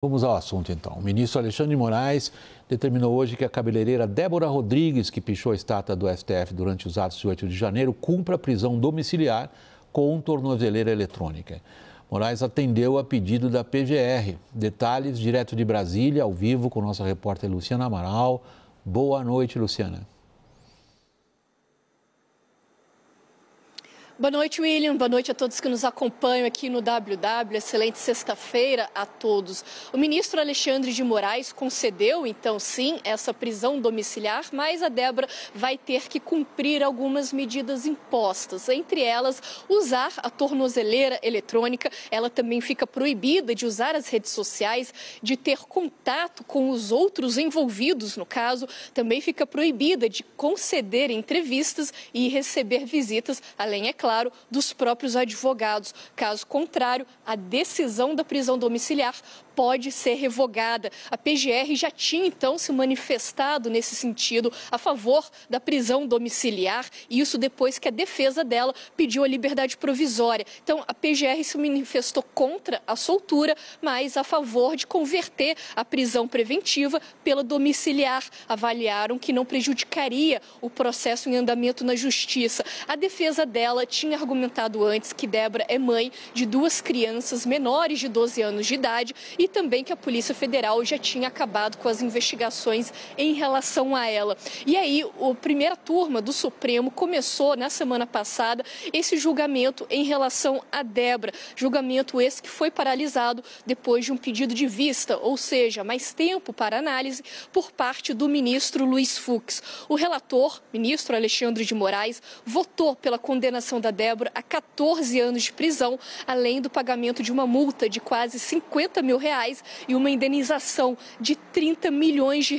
Vamos ao assunto, então. O ministro Alexandre de Moraes determinou hoje que a cabeleireira Débora Rodrigues, que pichou a estátua do STF durante os atos de 8 de janeiro, cumpra prisão domiciliar com tornozeleira eletrônica. Moraes atendeu a pedido da PGR. Detalhes direto de Brasília, ao vivo, com nossa repórter Luciana Amaral. Boa noite, Luciana. Boa noite, William. Boa noite a todos que nos acompanham aqui no WW. Excelente sexta-feira a todos. O ministro Alexandre de Moraes concedeu, então, sim, essa prisão domiciliar, mas a Débora vai ter que cumprir algumas medidas impostas. Entre elas, usar a tornozeleira eletrônica. Ela também fica proibida de usar as redes sociais, de ter contato com os outros envolvidos no caso. Também fica proibida de conceder entrevistas e receber visitas, além, é claro, dos próprios advogados. Caso contrário, a decisão da prisão domiciliar pode ser revogada. A PGR já tinha, então, se manifestado nesse sentido a favor da prisão domiciliar, e isso depois que a defesa dela pediu a liberdade provisória. Então, a PGR se manifestou contra a soltura, mas a favor de converter a prisão preventiva pela domiciliar. Avaliaram que não prejudicaria o processo em andamento na justiça. A defesa dela tinha argumentado antes que Débora é mãe de 2 crianças menores de 12 anos de idade e também que a Polícia Federal já tinha acabado com as investigações em relação a ela. E aí, a primeira turma do Supremo começou na semana passada esse julgamento em relação a Débora. Julgamento esse que foi paralisado depois de um pedido de vista, ou seja, mais tempo para análise por parte do ministro Luiz Fux. O relator, ministro Alexandre de Moraes, votou pela condenação da Débora a 14 anos de prisão, além do pagamento de uma multa de quase R$50 mil e uma indenização de R$30 milhões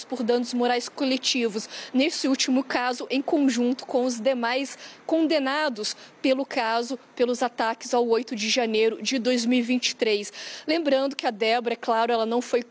por danos morais coletivos. Nesse último caso, em conjunto com os demais condenados pelo caso, pelos ataques ao 8 de janeiro de 2023. Lembrando que a Débora, é claro, ela não foi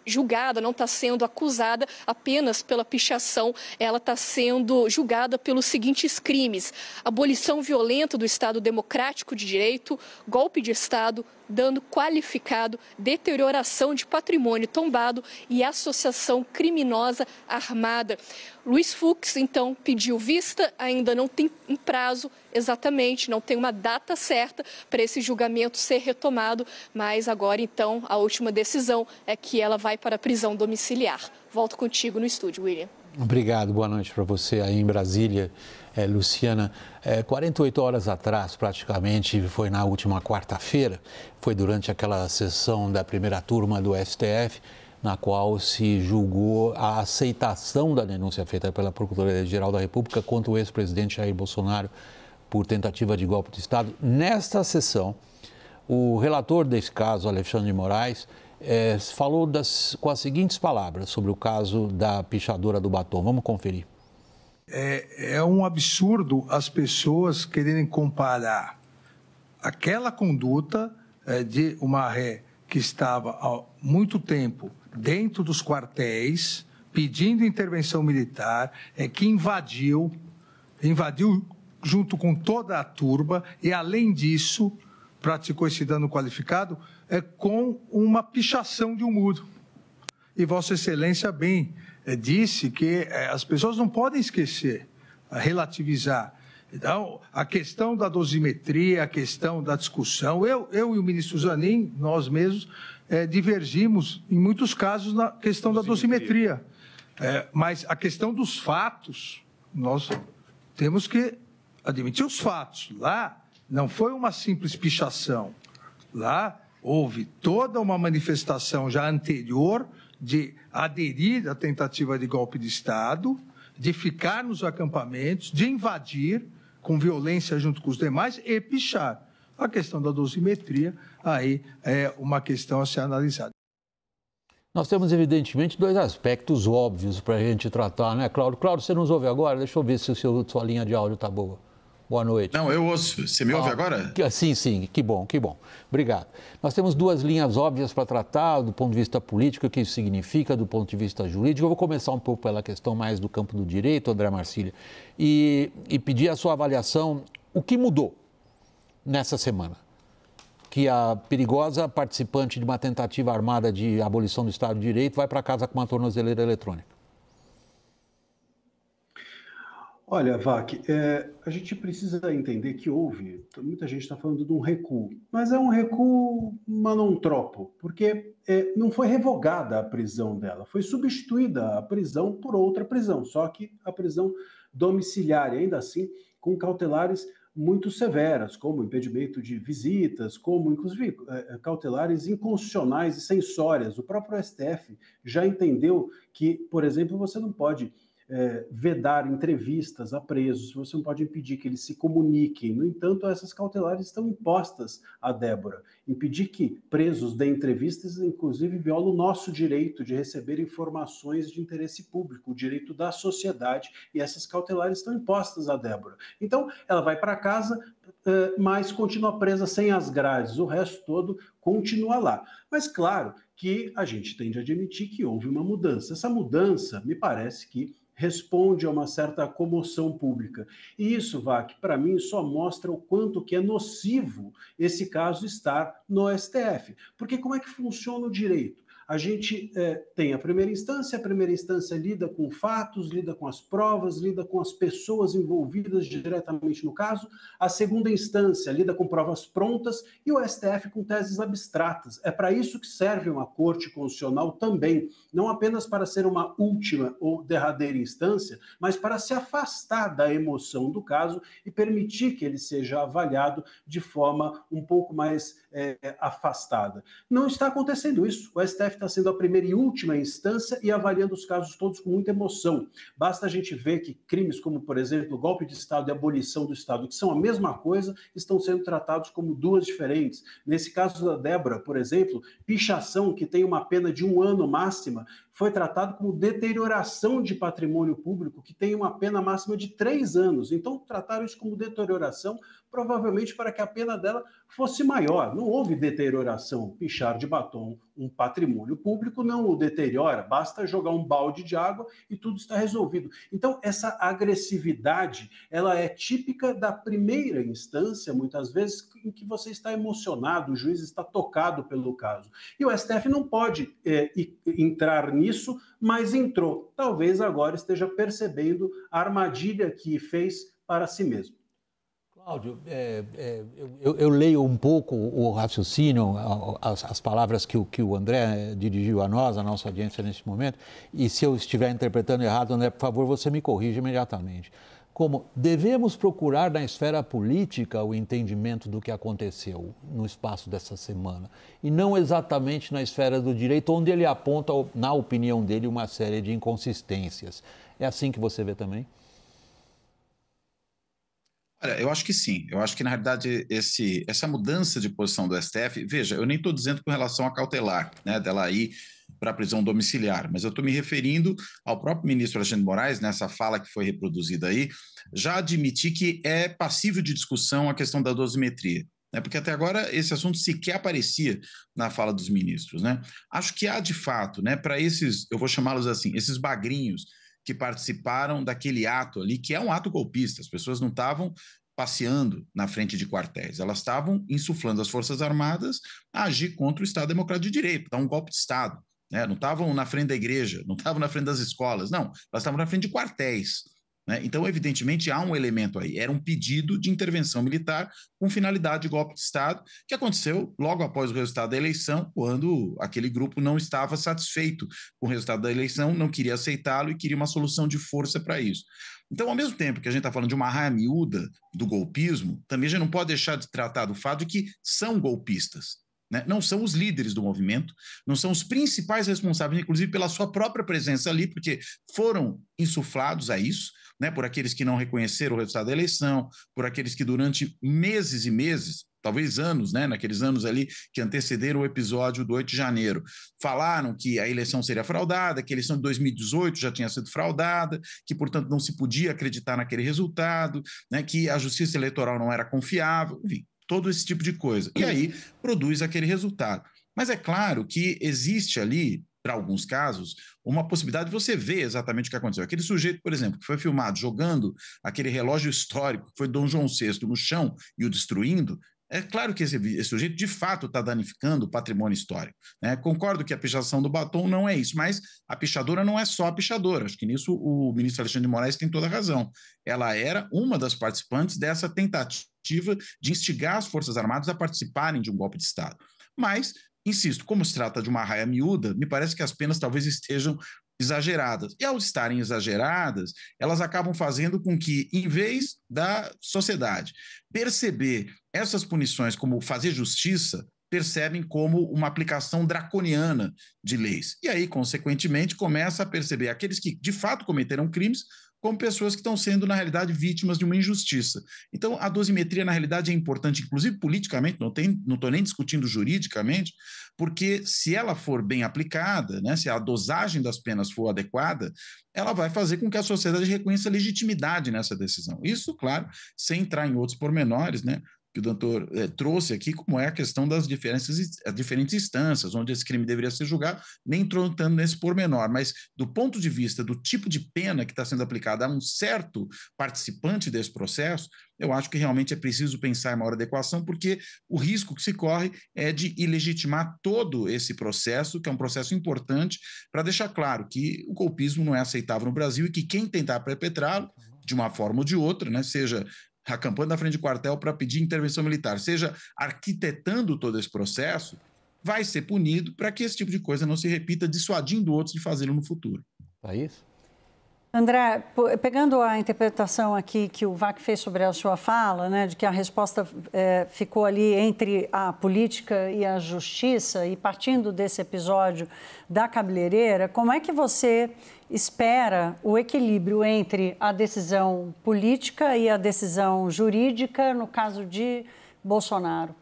julgada, não está sendo acusada apenas pela pichação, ela está sendo julgada pelos seguintes crimes: abolição violenta do Estado Democrático de Direito, golpe de Estado, dano qualificado, deterioração de patrimônio tombado e associação criminosa armada. Luiz Fux, então, pediu vista, ainda não tem um prazo exatamente, não tem uma data certa para esse julgamento ser retomado, mas agora, então, a última decisão é que ela vai para a prisão domiciliar. Volto contigo no estúdio, William. Obrigado, boa noite para você aí em Brasília, Luciana. 48 horas atrás, praticamente, foi na última quarta-feira, foi durante aquela sessão da primeira turma do STF, na qual se julgou a aceitação da denúncia feita pela Procuradoria-Geral da República contra o ex-presidente Jair Bolsonaro por tentativa de golpe de Estado. Nesta sessão, o relator desse caso, Alexandre de Moraes, falou com as seguintes palavras sobre o caso da pichadora do batom. Vamos conferir. É um absurdo as pessoas quererem comparar aquela conduta de uma ré que estava há muito tempo dentro dos quartéis, pedindo intervenção militar, que invadiu junto com toda a turba e, além disso, praticou esse dano qualificado com uma pichação de um muro. E Vossa Excelência bem disse que as pessoas não podem esquecer, relativizar. Então, a questão da dosimetria, a questão da discussão, eu e o ministro Zanin, nós mesmos, divergimos em muitos casos na questão da dosimetria. Mas a questão dos fatos, nós temos que admitir os fatos. Lá não foi uma simples pichação. Lá houve toda uma manifestação já anterior de aderir à tentativa de golpe de Estado, de ficar nos acampamentos, de invadir com violência junto com os demais e pichar. A questão da dosimetria aí é uma questão a ser analisada. Nós temos, evidentemente, 2 aspectos óbvios para a gente tratar, né, Cláudio? Cláudio, você nos ouve agora? Deixa eu ver se sua linha de áudio está boa. Boa noite. Não, eu ouço. Você me ouve agora? Sim, que bom. Obrigado. Nós temos 2 linhas óbvias para tratar, do ponto de vista político, o que isso significa, do ponto de vista jurídico. Eu vou começar um pouco pela questão mais do campo do direito, André Marcília, e pedir a sua avaliação, o que mudou nessa semana? que a perigosa participante de uma tentativa armada de abolição do Estado de Direito vai para casa com uma tornozeleira eletrônica? Olha, Vac, a gente precisa entender que muita gente está falando de um recuo, mas é um recuo manontropo, porque não foi revogada a prisão dela, foi substituída a prisão por outra prisão, só que a prisão domiciliar, e ainda assim com cautelares muito severas, como impedimento de visitas, como inclusive cautelares inconstitucionais e censórias. O próprio STF já entendeu que, por exemplo, você não pode vedar entrevistas a presos, você não pode impedir que eles se comuniquem. No entanto, essas cautelares estão impostas a Débora. Impedir que presos deem entrevistas, inclusive, viola o nosso direito de receber informações de interesse público, o direito da sociedade, e essas cautelares estão impostas a Débora. Então, ela vai para casa, mas continua presa sem as grades, o resto todo continua lá. Mas, claro, que a gente tem de admitir que houve uma mudança. Essa mudança, me parece que responde a uma certa comoção pública. E isso, Vac, para mim, só mostra o quanto que é nocivo esse caso estar no STF. Porque como é que funciona o direito? A gente tem a primeira instância lida com fatos, lida com as provas, lida com as pessoas envolvidas diretamente no caso, a segunda instância lida com provas prontas e o STF com teses abstratas. É para isso que serve uma Corte Constitucional também, não apenas para ser uma última ou derradeira instância, mas para se afastar da emoção do caso e permitir que ele seja avaliado de forma um pouco mais afastada. Não está acontecendo isso. O STF está sendo a primeira e última instância e avaliando os casos todos com muita emoção. Basta a gente ver que crimes como, por exemplo, golpe de Estado e abolição do Estado, que são a mesma coisa, estão sendo tratados como duas diferentes. Nesse caso da Débora, por exemplo, pichação, que tem uma pena de 1 ano máxima, foi tratado como deterioração de patrimônio público, que tem uma pena máxima de 3 anos. Então, trataram isso como deterioração, provavelmente para que a pena dela fosse maior. Não houve deterioração. Pichar de batom um patrimônio público não o deteriora, basta jogar um balde de água e tudo está resolvido. Então, essa agressividade, ela é típica da primeira instância, muitas vezes, em que você está emocionado, o juiz está tocado pelo caso. E o STF não pode entrar nisso, mas entrou. Talvez agora esteja percebendo a armadilha que fez para si mesmo. Cláudio, eu leio um pouco o raciocínio, as palavras que o André dirigiu a nós, a nossa audiência neste momento, e se eu estiver interpretando errado, André, por favor, você me corrija imediatamente. Como devemos procurar na esfera política o entendimento do que aconteceu no espaço dessa semana, e não exatamente na esfera do direito, onde ele aponta, na opinião dele, uma série de inconsistências. É assim que você vê também? Olha, eu acho que sim. Eu acho que, na realidade, essa mudança de posição do STF, veja, eu nem estou dizendo com relação a cautelar, né, dela ir para a prisão domiciliar, mas eu estou me referindo ao próprio ministro Alexandre de Moraes, nessa fala que foi reproduzida aí, já admitir que é passível de discussão a questão da dosimetria, né, porque até agora esse assunto sequer aparecia na fala dos ministros, né? Acho que há, de fato, né, para esses, eu vou chamá-los assim, esses bagrinhos que participaram daquele ato ali, que é um ato golpista. As pessoas não estavam passeando na frente de quartéis, elas estavam insuflando as Forças Armadas a agir contra o Estado Democrático de Direito, dar um golpe de Estado, né? Não estavam na frente da igreja, não estavam na frente das escolas, não, elas estavam na frente de quartéis, né? Então, evidentemente, há um elemento aí, era um pedido de intervenção militar com finalidade de golpe de Estado, que aconteceu logo após o resultado da eleição, quando aquele grupo não estava satisfeito com o resultado da eleição, não queria aceitá-lo e queria uma solução de força para isso. Então, ao mesmo tempo que a gente está falando de uma raia miúda do golpismo, também a gente não pode deixar de tratar do fato de que são golpistas, né? Não são os líderes do movimento, não são os principais responsáveis, inclusive pela sua própria presença ali, porque foram insuflados a isso, né, por aqueles que não reconheceram o resultado da eleição, por aqueles que durante meses e meses, talvez anos, né, naqueles anos ali que antecederam o episódio do 8 de janeiro, falaram que a eleição seria fraudada, que a eleição de 2018 já tinha sido fraudada, que, portanto, não se podia acreditar naquele resultado, né, que a justiça eleitoral não era confiável, enfim, todo esse tipo de coisa. E aí produz aquele resultado. Mas é claro que existe ali, para alguns casos, uma possibilidade de você ver exatamente o que aconteceu. Aquele sujeito, por exemplo, que foi filmado jogando aquele relógio histórico, que foi Dom João VI, no chão e o destruindo, É claro que esse sujeito, de fato, está danificando o patrimônio histórico, né? Concordo que a pichação do batom não é isso, mas a pichadora não é só a pichadora. Acho que nisso o ministro Alexandre de Moraes tem toda a razão. Ela era uma das participantes dessa tentativa de instigar as Forças Armadas a participarem de um golpe de Estado. Mas, insisto, como se trata de uma raia miúda, me parece que as penas talvez estejam exageradas. E ao estarem exageradas, elas acabam fazendo com que, em vez da sociedade perceber essas punições como fazer justiça, percebem como uma aplicação draconiana de leis. E aí, consequentemente, começa a perceber aqueles que de fato cometeram crimes como pessoas que estão sendo, na realidade, vítimas de uma injustiça. Então, a dosimetria, na realidade, é importante, inclusive politicamente, não estou nem discutindo juridicamente, porque se ela for bem aplicada, né, se a dosagem das penas for adequada, ela vai fazer com que a sociedade reconheça legitimidade nessa decisão. Isso, claro, sem entrar em outros pormenores, né, que o doutor trouxe aqui, como é a questão das diferentes instâncias, onde esse crime deveria ser julgado, nem entrou tanto nesse pormenor, mas do ponto de vista do tipo de pena que está sendo aplicada a um certo participante desse processo, eu acho que realmente é preciso pensar em maior adequação, porque o risco que se corre é de ilegitimar todo esse processo, que é um processo importante, para deixar claro que o golpismo não é aceitável no Brasil e que quem tentar perpetrá-lo, de uma forma ou de outra, né, seja acampando na frente de quartel para pedir intervenção militar, seja arquitetando todo esse processo, vai ser punido para que esse tipo de coisa não se repita, dissuadindo outros de fazê-lo no futuro. É isso? André, pegando a interpretação aqui que o VAC fez sobre a sua fala, né, de que a resposta ficou ali entre a política e a justiça, e partindo desse episódio da cabeleireira, como é que você espera o equilíbrio entre a decisão política e a decisão jurídica no caso de Bolsonaro?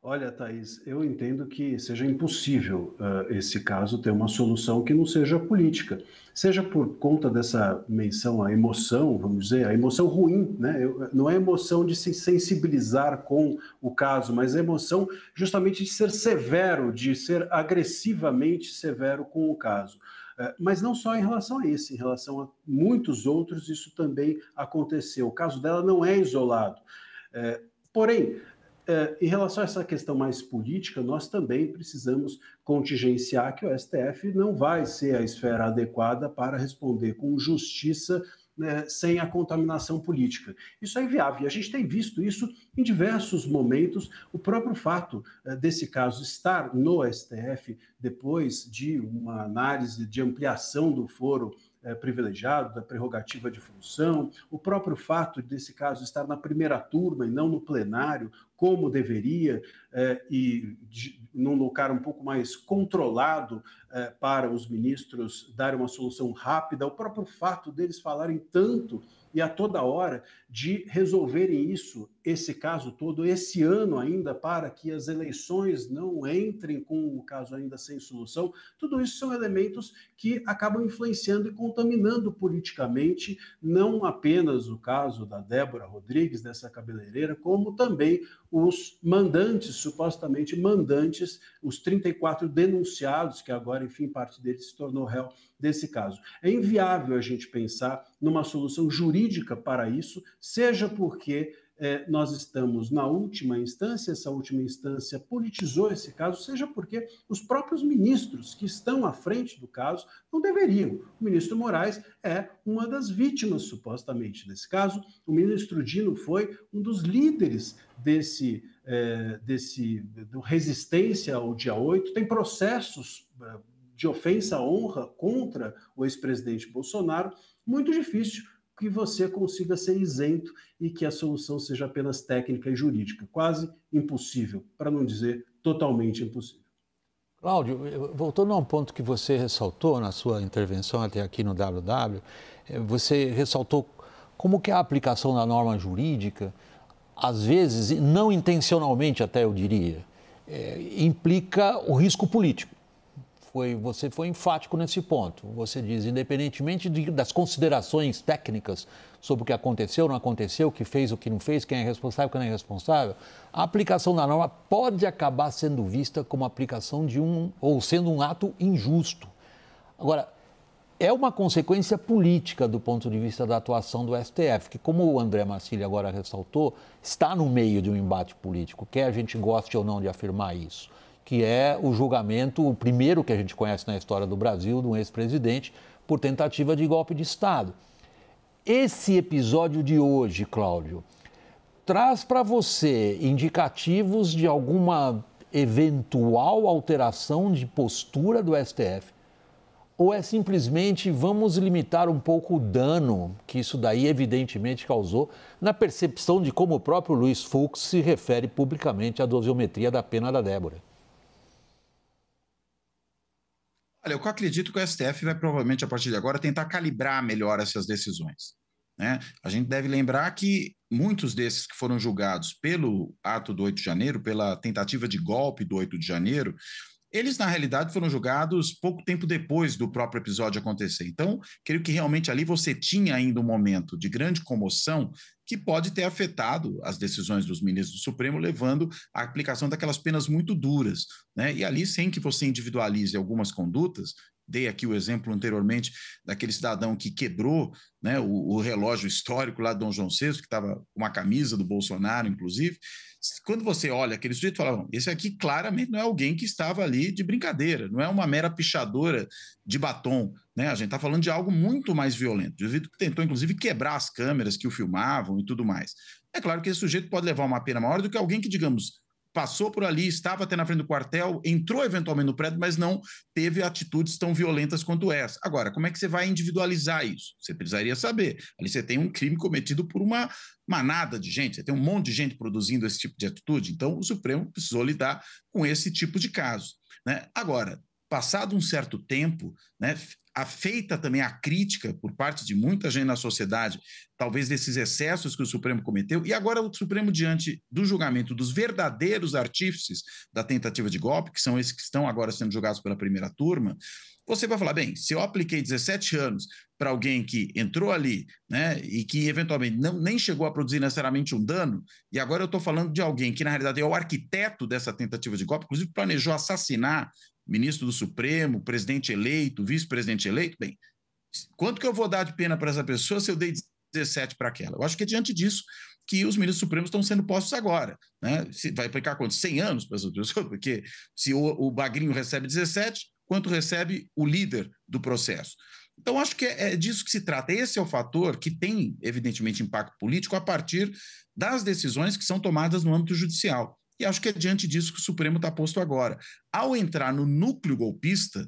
Olha, Thaís, eu entendo que seja impossível esse caso ter uma solução que não seja política. Seja por conta dessa menção à emoção, vamos dizer, a emoção ruim, né? Não é emoção de se sensibilizar com o caso, mas a emoção justamente de ser severo, de ser agressivamente severo com o caso. Mas não só em relação a esse, em relação a muitos outros, isso também aconteceu. O caso dela não é isolado. Porém, em relação a essa questão mais política, nós também precisamos contingenciar que o STF não vai ser a esfera adequada para responder com justiça, né, sem a contaminação política. Isso é inviável e a gente tem visto isso em diversos momentos. O próprio fato desse caso estar no STF depois de uma análise de ampliação do foro privilegiado, da prerrogativa de função, o próprio fato desse caso estar na primeira turma e não no plenário, como deveria, e num lugar um pouco mais controlado para os ministros darem uma solução rápida, o próprio fato deles falarem tanto e a toda hora de resolverem isso, esse caso todo, esse ano ainda, para que as eleições não entrem com o caso ainda sem solução, tudo isso são elementos que acabam influenciando e contaminando politicamente, não apenas o caso da Débora Rodrigues, dessa cabeleireira, como também os mandantes, supostamente mandantes, os 34 denunciados, que agora, enfim, parte deles se tornou réu desse caso. É inviável a gente pensar numa solução jurídica para isso, seja porque nós estamos na última instância, essa última instância politizou esse caso, seja porque os próprios ministros que estão à frente do caso não deveriam. O ministro Moraes é uma das vítimas, supostamente, desse caso. O ministro Dino foi um dos líderes do resistência ao dia 8, tem processos de ofensa à honra contra o ex-presidente Bolsonaro, muito difícil que você consiga ser isento e que a solução seja apenas técnica e jurídica. Quase impossível, para não dizer totalmente impossível. Cláudio, voltando a um ponto que você ressaltou na sua intervenção até aqui no WW, você ressaltou como que a aplicação da norma jurídica, às vezes, não intencionalmente até eu diria, implica o risco político. Você foi enfático nesse ponto. Você diz, independentemente das considerações técnicas sobre o que aconteceu, não aconteceu, o que fez, o que não fez, quem é responsável, quem não é responsável, a aplicação da norma pode acabar sendo vista como aplicação ou sendo um ato injusto. Agora, é uma consequência política do ponto de vista da atuação do STF, que, como o André Marcílio agora ressaltou, está no meio de um embate político, quer a gente goste ou não de afirmar isso, que é o julgamento, o primeiro que a gente conhece na história do Brasil, de um ex-presidente por tentativa de golpe de Estado. Esse episódio de hoje, Cláudio, traz para você indicativos de alguma eventual alteração de postura do STF? Ou é simplesmente vamos limitar um pouco o dano que isso daí evidentemente causou na percepção de como o próprio Luiz Fux se refere publicamente à dosiometria da pena da Débora? Olha, eu acredito que o STF vai provavelmente, a partir de agora, tentar calibrar melhor essas decisões, né? A gente deve lembrar que muitos desses que foram julgados pelo ato do 8 de janeiro, pela tentativa de golpe do 8 de janeiro, eles, na realidade, foram julgados pouco tempo depois do próprio episódio acontecer. Então, creio que realmente ali você tinha ainda um momento de grande comoção que pode ter afetado as decisões dos ministros do Supremo, levando à aplicação daquelas penas muito duras, né? E ali, sem que você individualize algumas condutas, dei aqui o exemplo anteriormente daquele cidadão que quebrou, né, o relógio histórico lá de Dom João VI, que estava com uma camisa do Bolsonaro, inclusive. Quando você olha aquele sujeito, fala, esse aqui claramente não é alguém que estava ali de brincadeira, não é uma mera pichadora de batom, né? A gente está falando de algo muito mais violento. O indivíduo que tentou, inclusive, quebrar as câmeras que o filmavam e tudo mais. É claro que esse sujeito pode levar uma pena maior do que alguém que, digamos, passou por ali, estava até na frente do quartel, entrou eventualmente no prédio, mas não teve atitudes tão violentas quanto essa. Agora, como é que você vai individualizar isso? Você precisaria saber. Ali você tem um crime cometido por uma manada de gente, você tem um monte de gente produzindo esse tipo de atitude. Então, o Supremo precisou lidar com esse tipo de caso, né? Agora, passado um certo tempo, né, feita também a crítica por parte de muita gente na sociedade, talvez desses excessos que o Supremo cometeu, e agora o Supremo, diante do julgamento dos verdadeiros artífices da tentativa de golpe, que são esses que estão agora sendo julgados pela primeira turma, você vai falar, bem, se eu apliquei 17 anos para alguém que entrou ali, né, e que eventualmente nem chegou a produzir necessariamente um dano, e agora eu estou falando de alguém que, na realidade, é o arquiteto dessa tentativa de golpe, inclusive planejou assassinar ministro do Supremo, presidente eleito, vice-presidente eleito, bem, quanto que eu vou dar de pena para essa pessoa se eu dei 17 para aquela? Eu acho que é diante disso que os ministros supremos estão sendo postos agora, né? Vai aplicar quanto? 100 anos para essa pessoa? Porque se o Bagrinho recebe 17, quanto recebe o líder do processo? Então, acho que é disso que se trata. Esse é o fator que tem, evidentemente, impacto político a partir das decisões que são tomadas no âmbito judicial. E acho que é diante disso que o Supremo está posto agora. Ao entrar no núcleo golpista,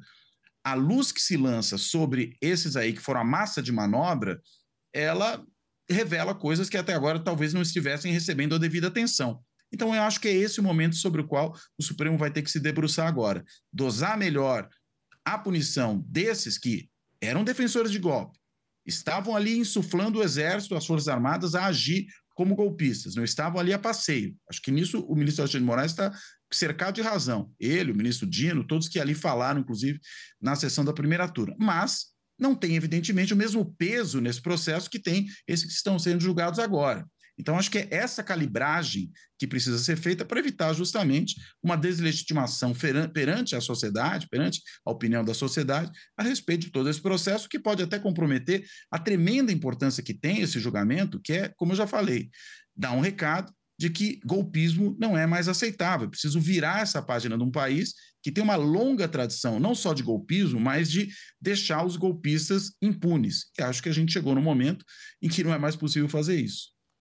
a luz que se lança sobre esses aí que foram a massa de manobra, ela revela coisas que até agora talvez não estivessem recebendo a devida atenção. Então, eu acho que é esse o momento sobre o qual o Supremo vai ter que se debruçar agora. Dosar melhor a punição desses que eram defensores de golpe, estavam ali insuflando o Exército, as Forças Armadas a agir como golpistas, não estavam ali a passeio. Acho que nisso o ministro Alexandre de Moraes está cercado de razão. Ele, o ministro Dino, todos que ali falaram, inclusive, na sessão da primeira turma. Mas não tem, evidentemente, o mesmo peso nesse processo que tem esses que estão sendo julgados agora. Então, acho que é essa calibragem que precisa ser feita para evitar justamente uma deslegitimação perante a sociedade, perante a opinião da sociedade, a respeito de todo esse processo, que pode até comprometer a tremenda importância que tem esse julgamento, que é, como eu já falei, dar um recado de que golpismo não é mais aceitável. É preciso virar essa página de um país que tem uma longa tradição, não só de golpismo, mas de deixar os golpistas impunes. E acho que a gente chegou no momento em que não é mais possível fazer isso.